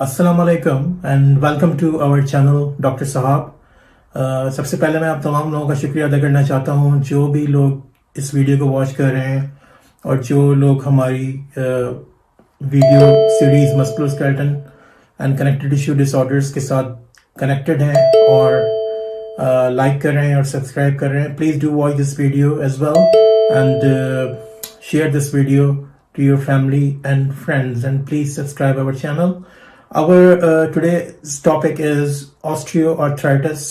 अस्सलाम वालेकुम and welcome to our channel doctor साहब। सबसे पहले मैं आप तमाम लोगों का शुक्रिया अदा करना चाहता हूं जो भी लोग इस वीडियो को वॉच कर रहे हैं और जो लोग हमारी video series musculoskeletal and connective tissue disorders के साथ कनेक्टेड हैं और लाइक कर रहे हैं और सब्सक्राइब कर रहे हैं। Please do watch this video as well and share this video to your family and friends, and please subscribe our channel. Our today's topic is osteoarthritis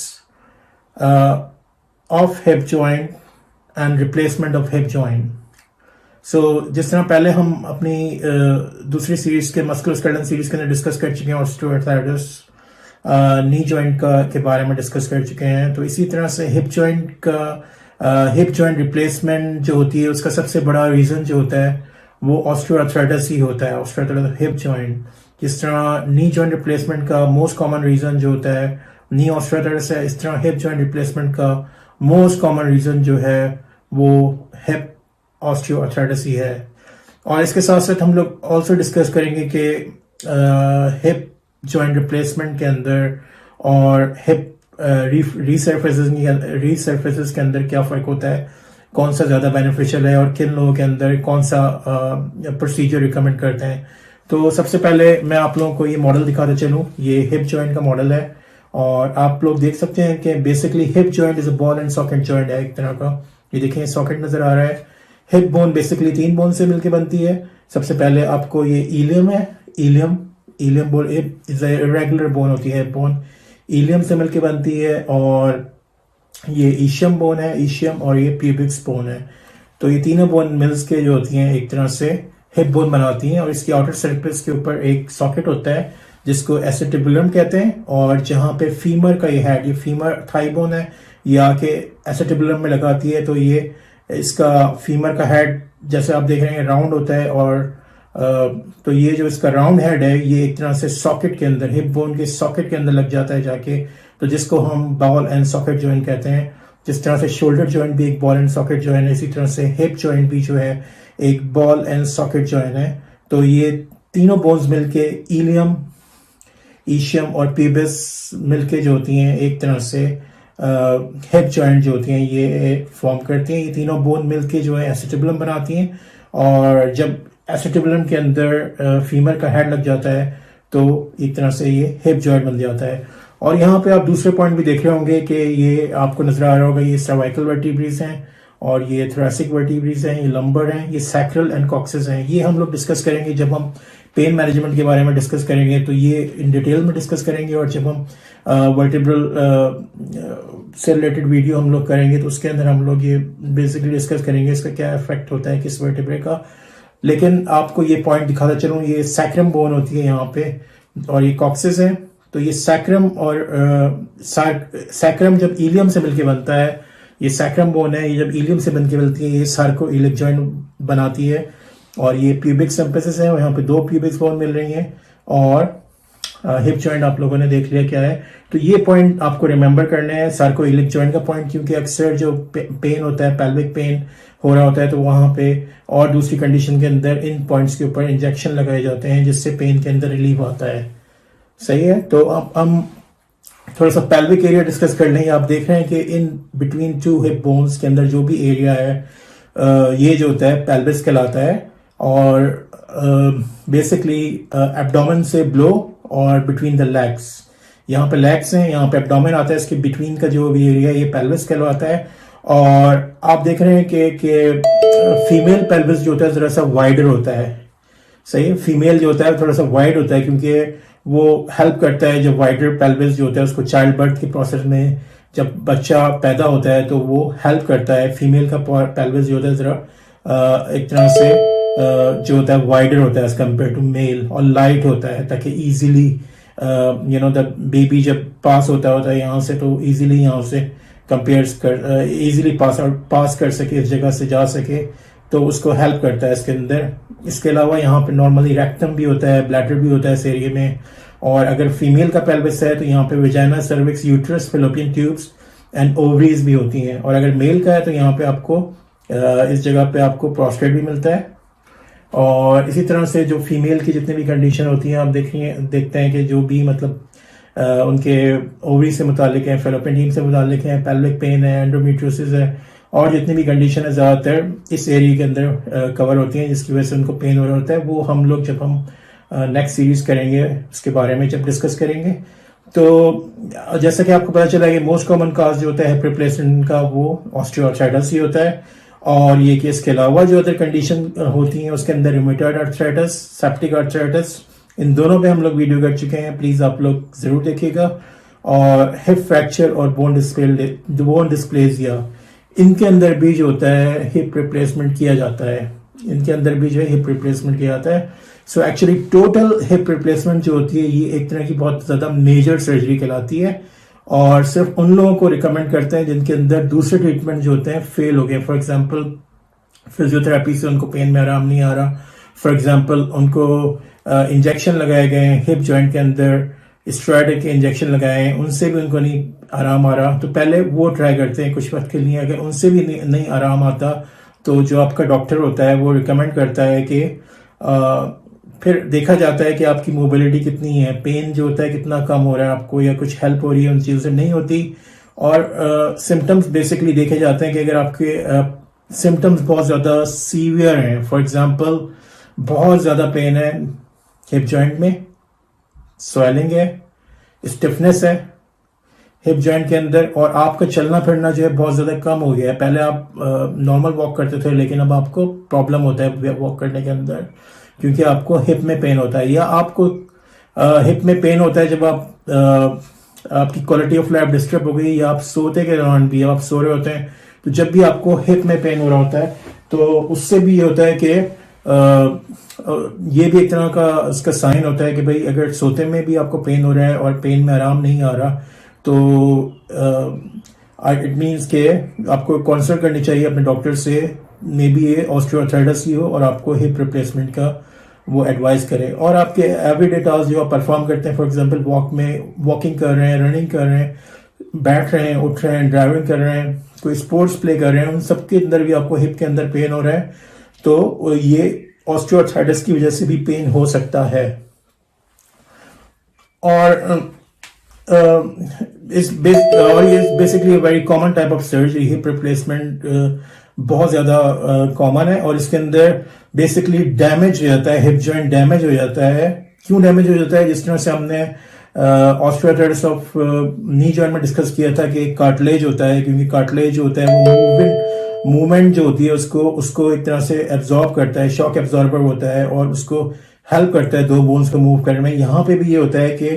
of hip joint and replacement of hip joint. So जिस तरह पहले हम अपनी दूसरी series के musculoskeletal series के अंदर discuss कर चुके हैं ऑस्टियोआर्थराइटिस नी जॉइंट के बारे में डिस्कस कर चुके हैं, तो इसी तरह से हिप जॉइंट रिप्लेसमेंट जो होती है उसका सबसे बड़ा रीज़न जो होता है वो ऑस्टियोआर्थराइटिस ही होता है, ऑस्टियोआर्थराइटिस हिप जॉइंट। जिस तरह नी जॉइंट रिप्लेसमेंट का मोस्ट कॉमन रीजन जो होता है नी ऑस्टियोआर्थराइटिस है, इस तरह हिप जॉइंट रिप्लेसमेंट का मोस्ट कॉमन रीजन जो है वो हिप ऑस्टियोआर्थराइटिस ही है। और इसके साथ साथ हम लोग ऑल्सो डिस्कस करेंगे कि हिप जॉइंट रिप्लेसमेंट के अंदर और हिप रीसर्फेसिस के अंदर क्या फ़र्क होता है, कौन सा ज़्यादा बेनिफिशियल है और किन लोगों के अंदर कौन सा प्रोसीजर रिकमेंड करते हैं। तो सबसे पहले मैं आप लोगों को ये मॉडल दिखाते चलूँ। ये हिप जॉइंट का मॉडल है और आप लोग देख सकते हैं कि basically hip joint is a ball and socket joint है एक तरह का। ये देखें सॉकेट नज़र आ रहा है। हिप बोन बेसिकली 3 बोन से मिलकर बनती है। सबसे पहले आपको ये इलियम है, ilium bone is regular bone होती है, हिप बोन इलियम से मिलकर बनती है। और ये ईशियम बोन है, ईशियम, और ये प्यूबिक्स बोन है। तो ये तीनों बोन मिल्स के जो होती हैं एक तरह से हिप बोन बनाती हैं। और इसकी आउटर सरफेस के ऊपर एक सॉकेट होता है जिसको एसेटिबुलम कहते हैं, और जहाँ पे फीमर का ये हेड, ये फीमर थाई बोन है, ये आके एसेटिबुलम में लगाती है। तो ये इसका फीमर का हेड जैसे आप देख रहे हैं राउंड होता है, और तो ये जो इसका राउंड हेड है ये एक तरह से सॉकेट के अंदर, हिप बोन के सॉकेट के अंदर लग जाता है जाके, तो जिसको हम बॉल एंड सॉकेट जॉइंट कहते हैं। जिस तरह से शोल्डर जॉइंट भी एक बॉल एंड सॉकेट जॉइंट है, इसी तरह से हिप जॉइंट भी जो है एक बॉल एंड सॉकेट जॉइंट है। तो ये तीनों बोन्स मिलके इलियम, ईशियम और प्यूबिस मिलके जो होती हैं एक तरह से हिप जॉइंट जो होती हैं ये फॉर्म करती हैं। ये तीनों बोन मिलके जो है एसेटिबुलम बनाती हैं, और जब एसेटिबुलम के अंदर फीमर का हेड लग जाता है तो एक तरह से ये हिप जॉइंट बन जाता है। और यहाँ पे आप दूसरे पॉइंट भी देख रहे होंगे कि ये आपको नजर आ रहा होगा, ये सर्वाइकल वर्टिब्रेस हैं और ये थोरेसिक वर्टिब्रेस हैं, ये लंबर हैं, ये सैक्रल एंड कॉक्सिस हैं। ये हम लोग डिस्कस करेंगे जब हम पेन मैनेजमेंट के बारे में डिस्कस करेंगे, तो ये इन डिटेल में डिस्कस करेंगे। और जब हम वर्टिब्रल से रिलेटेड वीडियो हम लोग करेंगे तो उसके अंदर हम लोग ये बेसिकली डिस्कस करेंगे इसका क्या इफेक्ट होता है किस वर्टिब्रे का। लेकिन आपको ये पॉइंट दिखाता चलूँ, ये सैक्रम बोन होती है यहाँ पे और ये कॉक्सिस है। तो ये सैक्रम और सैक्रम जब इलियम से मिलके बनता है, ये सैक्रम बोन है, ये जब इलियम से बनके बनती है ये सार्को इलिक जॉइंट बनाती है। और ये प्यूबिक सिम्फिसिस है, यहाँ पे 2 प्यूबिक बोन मिल रही हैं। और हिप जॉइंट आप लोगों ने देख लिया क्या है। तो ये पॉइंट आपको रिमेंबर करना है, सार्को इलिक जॉइंट का पॉइंट, क्योंकि अक्सर जो पेन होता है, पेल्विक पेन हो रहा होता है, तो वहां पे और दूसरी कंडीशन के अंदर इन पॉइंट्स के ऊपर इंजेक्शन लगाए जाते हैं जिससे पेन के अंदर रिलीफ आता है। सही है। तो अब हम थोड़ा सा पेल्विक एरिया डिस्कस कर लेंगे। आप देख रहे हैं कि इन बिटवीन 2 हिप बोन्स के अंदर जो भी एरिया है ये जो होता है पेल्विस कहलाता है। और बेसिकली एब्डोमेन से ब्लो और बिटवीन द लेग्स, यहाँ पे लेग्स हैं, यहाँ पे एब्डोमेन आता है, इसके बिटवीन का जो भी एरिया ये पेल्विस कहलाता है। और आप देख रहे हैं कि फीमेल पेल्विस जो होता है जरा सा वाइडर होता है। सही है। फीमेल जो होता है थोड़ा सा वाइड होता है क्योंकि वो हेल्प करता है, जो वाइडर पेल्विस जो होता है उसको चाइल्ड बर्थ के प्रोसेस में जब बच्चा पैदा होता है तो वो हेल्प करता है। फीमेल का पेल्विस जो होता है जरा एक तरह से जो होता है वाइडर होता है एज कम्पेयर टू मेल, और लाइट होता है ताकि इजीली द बेबी जब पास होता है यहाँ से तो इजीली यहाँ से इजीली पास कर सके, इस जगह से जा सके, तो उसको हेल्प करता है इसके अंदर। इसके अलावा यहाँ पे नॉर्मली रेक्टम भी होता है, ब्लैडर भी होता है इस एरिया में। और अगर फीमेल का पेल्विस है तो यहाँ पे vagina, cervix, uterus, fallopian tubes and ovaries भी होती हैं। और अगर मेल का है तो यहाँ पे आपको इस जगह पे आपको प्रोस्टेट भी मिलता है। और इसी तरह से जो फीमेल की जितनी भी कंडीशन होती हैं, आप देखते हैं कि जो भी मतलब उनके ओवरी से मुतालिक है, फेलोपियन ट्यूब से मुतालिक है, पेल्विक पेन है, एंडोमेट्रियोसिस है, और जितनी भी कंडीशन है ज़्यादातर इस एरिया के अंदर कवर होती हैं, जिसकी वजह से उनको पेन हो रहा होता है। वो हम लोग जब हम नेक्स्ट सीरीज करेंगे उसके बारे में जब डिस्कस करेंगे, तो जैसा कि आपको पता चला कि मोस्ट कॉमन काज जो होता है हिप रिप्लेसमेंट का वो ऑस्टियोआर्थराइटिस ही होता है। और ये कि इसके अलावा जो अदर कंडीशन होती हैं उसके अंदर रूमेटॉइड आर्थराइटिस, सेप्टिक आर्थराइटिस, इन दोनों पे हम लोग वीडियो कर चुके हैं, प्लीज आप लोग जरूर देखिएगा। और हिप फ्रैक्चर और बोन डिस्प्लेसिया, इनके अंदर भी जो होता है हिप रिप्लेसमेंट किया जाता है, इनके अंदर भी जो है हिप रिप्लेसमेंट किया जाता है। So actually total hip replacement जो होती है ये एक तरह की बहुत ज्यादा मेजर सर्जरी कहलाती है, और सिर्फ उन लोगों को रिकमेंड करते हैं जिनके अंदर दूसरे ट्रीटमेंट जो होते हैं फेल हो गए। फॉर एग्जांपल फिजियोथेरेपी से उनको पेन में आराम नहीं आ रहा, फॉर एग्जांपल उनको इंजेक्शन लगाए गए हिप जॉइंट के अंदर, स्टेरॉयड के इंजेक्शन लगाए हैं, उनसे भी उनको नहीं आराम आ रहा, तो पहले वो ट्राई करते हैं कुछ वक्त के लिए। अगर उनसे भी नहीं आराम आता तो जो आपका डॉक्टर होता है वो रिकमेंड करता है कि फिर देखा जाता है कि आपकी मोबिलिटी कितनी है, पेन जो होता है कितना कम हो रहा है आपको, या कुछ हेल्प हो रही है उन चीज़ों से नहीं होती। और सिम्टम्स बेसिकली देखे जाते हैं कि अगर आपके सिम्टम्स बहुत ज़्यादा सीवियर हैं, फॉर एग्जांपल बहुत ज़्यादा पेन है हिप जॉइंट में, स्वेलिंग है, स्टिफनेस है हिप जॉइंट के अंदर, और आपका चलना फिरना जो है बहुत ज़्यादा कम हो गया है। पहले आप नॉर्मल वॉक करते थे, लेकिन अब आपको प्रॉब्लम होता है वॉक करने के अंदर, क्योंकि आपको हिप में पेन होता है, या आपको हिप में पेन होता है जब आपकी क्वालिटी ऑफ लाइफ डिस्टर्ब हो गई, या आप सोते के दौरान भी, आप सो रहे होते हैं, तो जब भी आपको हिप में पेन हो रहा होता है तो उससे भी ये होता है कि ये भी एक तरह का उसका साइन होता है कि भाई अगर सोते में भी आपको पेन हो रहा है और पेन में आराम नहीं आ रहा, तो इट मीन्स के आपको कंसल्ट करनी चाहिए अपने डॉक्टर से, मे बी ये ऑस्टियोआर्थराइटिस ही हो और आपको हिप रिप्लेसमेंट का वो एडवाइस करें। और आपके एवरीडे टास्क जो आप परफॉर्म करते हैं, फॉर एग्जांपल वॉकिंग कर रहे हैं, रनिंग कर रहे हैं, बैठ रहे हैं, उठ रहे हैं, ड्राइविंग कर रहे हैं, कोई स्पोर्ट्स प्ले कर रहे हैं, उन सब के अंदर भी आपको हिप के अंदर पेन हो रहा है, तो ये ऑस्टियोआर्थराइटिस की वजह से भी पेन हो सकता है। और ये basically very common type of surgery, hip replacement बहुत ज्यादा कॉमन है, और इसके अंदर बेसिकली डैमेज हो जाता है, हिप जॉइंट डैमेज हो जाता है। क्यों डैमेज हो जाता है? जिस तरह से हमने ऑस्टियोआर्थराइटिस ऑफ नी जॉइंट में डिस्कस किया था कि कार्टिलेज होता है, क्योंकि कार्टिलेज जो होता है वो मूवमेंट जो होती है उसको एक तरह से एब्जॉर्ब करता है, शॉक एब्जॉर्बर होता है, और उसको हेल्प करता है दो बोन्स को मूव करने में। यहाँ पे भी ये होता है कि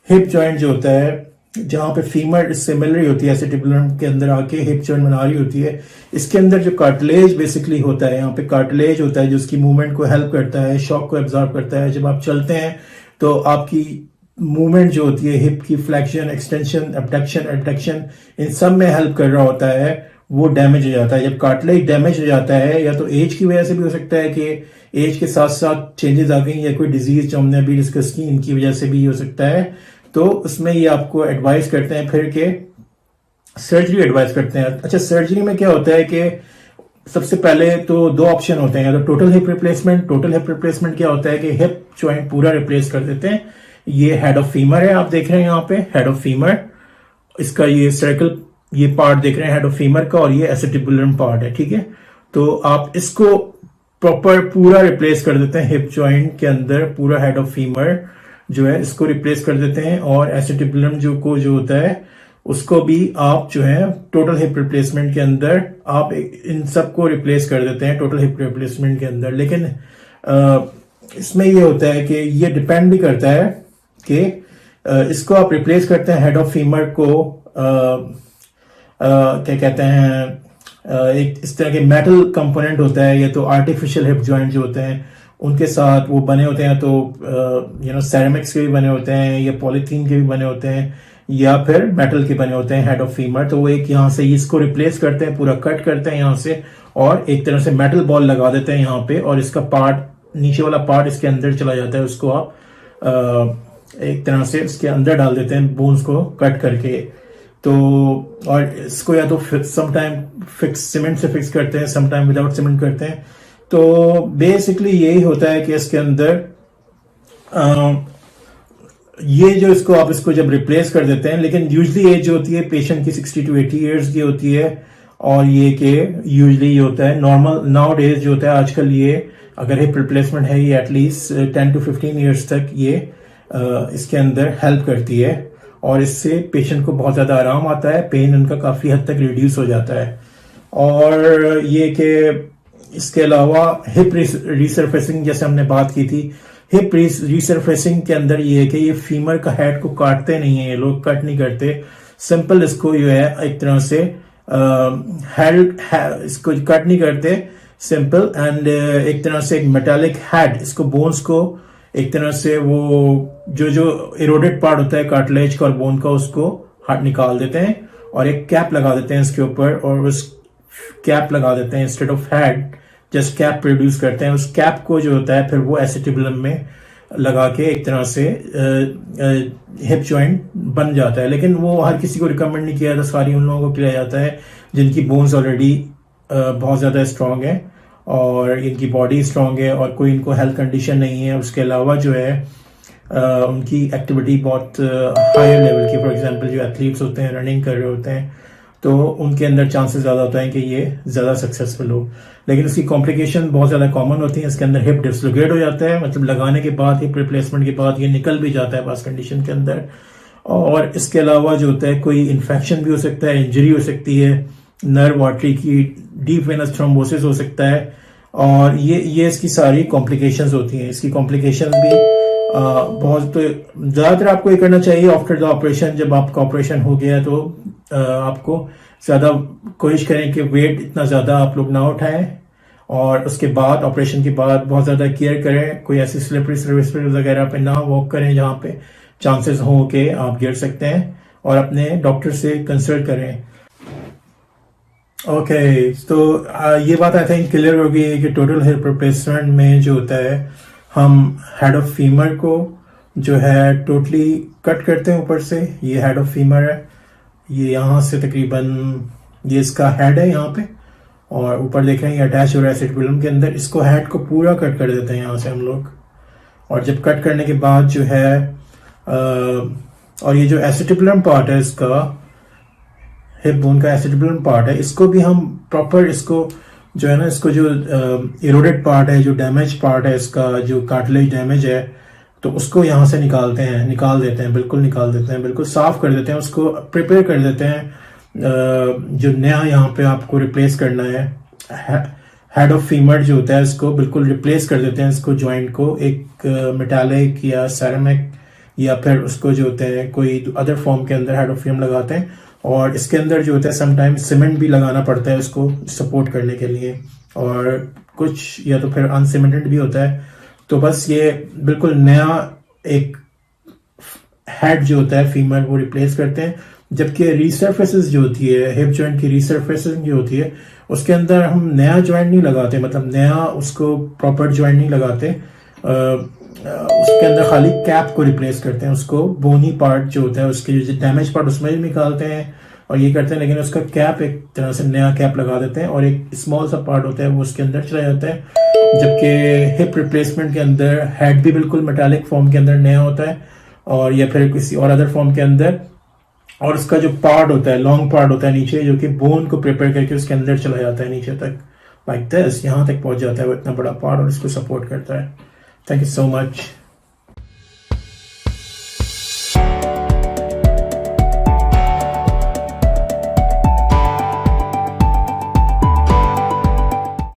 हिप जॉइंट जो होता है, जहां पे फीमर इससे मिल रही होती है, एसिटिबुलम के अंदर आके हिप जॉइंट बना रही होती है, इसके अंदर जो कार्टिलेज बेसिकली होता है, यहाँ पे कार्टिलेज होता है जो उसकी मूवमेंट को हेल्प करता है, शॉक को एब्जॉर्ब करता है। जब आप चलते हैं तो आपकी मूवमेंट जो होती है, हिप की फ्लेक्शन, एक्सटेंशन, एबडक्शन, एडक्शन, इन सब में हेल्प कर रहा होता है, वो डैमेज हो जाता है। जब कार्टिलेज डैमेज हो जाता है, या तो एज की वजह से भी हो सकता है कि एज के साथ साथ चेंजेस आ गई, या कोई डिजीज जो हमने अभी डिस्कस की इनकी वजह से भी हो सकता है, तो उसमें ये आपको एडवाइस करते हैं फिर के सर्जरी एडवाइस करते हैं। अच्छा, सर्जरी में क्या होता है कि सबसे पहले तो दो ऑप्शन होते हैं, या तो total hip replacement. Total hip replacement क्या होता है कि हिप जॉइंट पूरा रिप्लेस कर देते हैं। ये हेड ऑफ फीमर है, आप देख रहे हैं यहाँ पे हेड ऑफ फीमर, इसका ये सर्कल, ये पार्ट देख रहे हैं हेड ऑफ फीमर का, और ये एसिटिबुलम पार्ट है, ठीक है। तो आप इसको प्रॉपर पूरा रिप्लेस कर देते हैं हिप जॉइंट के अंदर, पूरा हेड ऑफ फीमर जो है इसको रिप्लेस कर देते हैं, और एसिटिबुलम जो होता है उसको भी आप जो है टोटल हिप रिप्लेसमेंट के अंदर आप इन सबको रिप्लेस कर देते हैं टोटल हिप रिप्लेसमेंट के अंदर। लेकिन इसमें ये होता है कि ये डिपेंड भी करता है कि इसको आप रिप्लेस करते हैं हेड ऑफ फीमर को क्या कहते हैं, एक इस तरह के मेटल कंपोनेंट होता है, या तो आर्टिफिशियल हिप जॉइंट जो होते हैं उनके साथ वो बने होते हैं, तो सेरेमिक्स के भी बने होते हैं, या पॉलीथीन के भी बने होते हैं, या फिर मेटल के बने होते हैं हेड ऑफ फीमर। तो वो एक यहाँ से इसको रिप्लेस करते हैं, पूरा कट करते हैं यहाँ से, और एक तरह से मेटल बॉल लगा देते हैं यहाँ पे, और इसका पार्ट, नीचे वाला पार्ट इसके अंदर चला जाता है, उसको आप एक तरह से इसके अंदर डाल देते हैं बोन्स को कट करके। तो और इसको या तो समटाइम फिक्स सीमेंट से फिक्स करते हैं, समटाइम विदाउट सीमेंट करते हैं, तो बेसिकली यही होता है कि इसके अंदर ये जो इसको आप इसको जब रिप्लेस कर देते हैं, लेकिन यूजली एज जो होती है पेशेंट की 60 to 80 ईयर्स की होती है, और ये कि यूजली ये होता है नॉर्मल नाउ डेज जो होता है आजकल, ये अगर हिप रिप्लेसमेंट है ये एटलीस्ट 10 to 15 ईयर्स तक ये इसके अंदर हेल्प करती है, और इससे पेशेंट को बहुत ज़्यादा आराम आता है, पेन उनका काफ़ी हद तक रिड्यूस हो जाता है। और ये कि इसके अलावा हिप रिसर्फेसिंग जैसे हमने बात की थी, हिप रिसर्फेसिंग के अंदर ये है कि ये फीमर का हेड को काटते नहीं है, ये लोग कट नहीं करते, सिंपल इसको जो है एक तरह से हेड इसको कट नहीं करते, सिंपल एंड एक तरह से एक मेटालिक हेड, इसको बोन्स को एक तरह से वो जो इरोडेड पार्ट होता है कार्टिलेज का और बोन का, उसको हट निकाल देते हैं और एक कैप लगा देते हैं इसके ऊपर, और उस कैप लगा देते हैं instead of head, just cap produce करते हैं। उस कैप को जो होता है फिर वो एसिटिबुलम में लगा के एक तरह से हिप जॉइंट बन जाता है, लेकिन वो हर किसी को रिकमेंड नहीं किया जाता, सारी उन लोगों को किया जाता है जिनकी बोन्स ऑलरेडी बहुत ज़्यादा स्ट्रांग है और इनकी बॉडी स्ट्रांग है और कोई इनको हेल्थ कंडीशन नहीं है। उसके अलावा जो है उनकी एक्टिविटी बहुत हायर लेवल की, फॉर एग्जांपल जो एथलीट्स होते हैं, रनिंग कर रहे होते हैं, तो उनके अंदर चांसेस ज़्यादा होता है कि ये ज़्यादा सक्सेसफुल हो। लेकिन उसकी कॉम्प्लिकेशन बहुत ज़्यादा कॉमन होती है। इसके अंदर हिप डिसलोकेट हो जाता है, मतलब लगाने के बाद, हिप रिप्लेसमेंट के बाद ये निकल भी जाता है पास कंडीशन के अंदर। और इसके अलावा जो होता है कोई इन्फेक्शन भी हो सकता है, इंजरी हो सकती है, नर्व आर्टरी की डीप वेनस थ्रोम्बोसिस हो सकता है, और ये इसकी सारी कॉम्प्लिकेशंस होती हैं। इसकी कॉम्प्लिकेशंस भी बहुत, तो ज़्यादातर आपको ये करना चाहिए आफ्टर द ऑपरेशन, जब आपका ऑपरेशन हो गया तो आपको ज़्यादा कोशिश करें कि वेट इतना ज़्यादा आप लोग ना उठाएं, और उसके बाद ऑपरेशन के बाद बहुत ज़्यादा केयर करें, कोई ऐसी स्लिपरी सर्विस वगैरह पे ना वॉक करें जहाँ पे चांसेस हो कि आप गिर सकते हैं, और अपने डॉक्टर से कंसल्ट करें। ओके, तो ये बात आई थिंक क्लियर हो गई है कि टोटल हिप रिप्लेसमेंट में जो होता है हम हेड ऑफ फीमर को जो है टोटली कट करते हैं ऊपर से। ये हेड ऑफ फीमर है, ये यहाँ से तकरीबन ये इसका हेड है यहाँ पे, और ऊपर देख रहे हैं ये अटैच हो रहा है एसिटिबुलम के अंदर। इसको हेड को पूरा कट कर देते हैं यहाँ से हम लोग, और जब कट करने के बाद जो है और ये जो एसिटिबुलम पार्ट है इसका, हिप बोन का एसिटिबुलम पार्ट है, इसको भी हम प्रॉपर, इसको जो है ना, इसको जो इरोडेड पार्ट है, जो डैमेज पार्ट है इसका, जो कार्टिलेज डैमेज है, तो उसको यहाँ से निकाल देते हैं, बिल्कुल निकाल देते हैं, बिल्कुल साफ कर देते हैं, उसको प्रिपेयर कर देते हैं। जो नया यहाँ पे आपको रिप्लेस करना है हेड ऑफ फीमर जो होता है, इसको बिल्कुल रिप्लेस कर देते हैं, इसको जॉइंट को एक मेटालिक या सेरेमिक या फिर उसको जो होते हैं कोई अदर फॉर्म के अंदर हेड ऑफ फीमर लगाते हैं, और इसके अंदर जो होता है समटाइम्स सीमेंट भी लगाना पड़ता है उसको सपोर्ट करने के लिए, और कुछ या तो फिर अनसीमेंटेड भी होता है। तो बस ये बिल्कुल नया एक हेड जो होता है फीमर वो रिप्लेस करते हैं। जबकि रिसर्फेसिस जो होती है, हिप जॉइंट की रिसर्फेसिंग जो होती है, उसके अंदर हम नया जॉइंट नहीं लगाते, मतलब नया उसको प्रॉपर जॉइंट नहीं लगाते, उसके अंदर खाली कैप को रिप्लेस करते हैं, उसको बोनी पार्ट जो होता है उसके जो डैमेज पार्ट उसमें भी निकालते हैं और ये करते हैं, लेकिन उसका कैप एक तरह से नया कैप लगा देते हैं, और एक स्मॉल सा पार्ट होता है वो उसके अंदर चला जाता है। जबकि हिप रिप्लेसमेंट के अंदर हेड भी बिल्कुल मेटालिक फॉर्म के अंदर नया होता है, और या फिर किसी और अदर फॉर्म के अंदर, और उसका जो पार्ट होता है, लॉन्ग पार्ट होता है नीचे, जो कि बोन को प्रिपेयर करके उसके अंदर चला जाता है नीचे तक, लाइक दिस, यहाँ तक पहुंच जाता है वो इतना बड़ा पार्ट, और इसको सपोर्ट करता है। Thank you so much.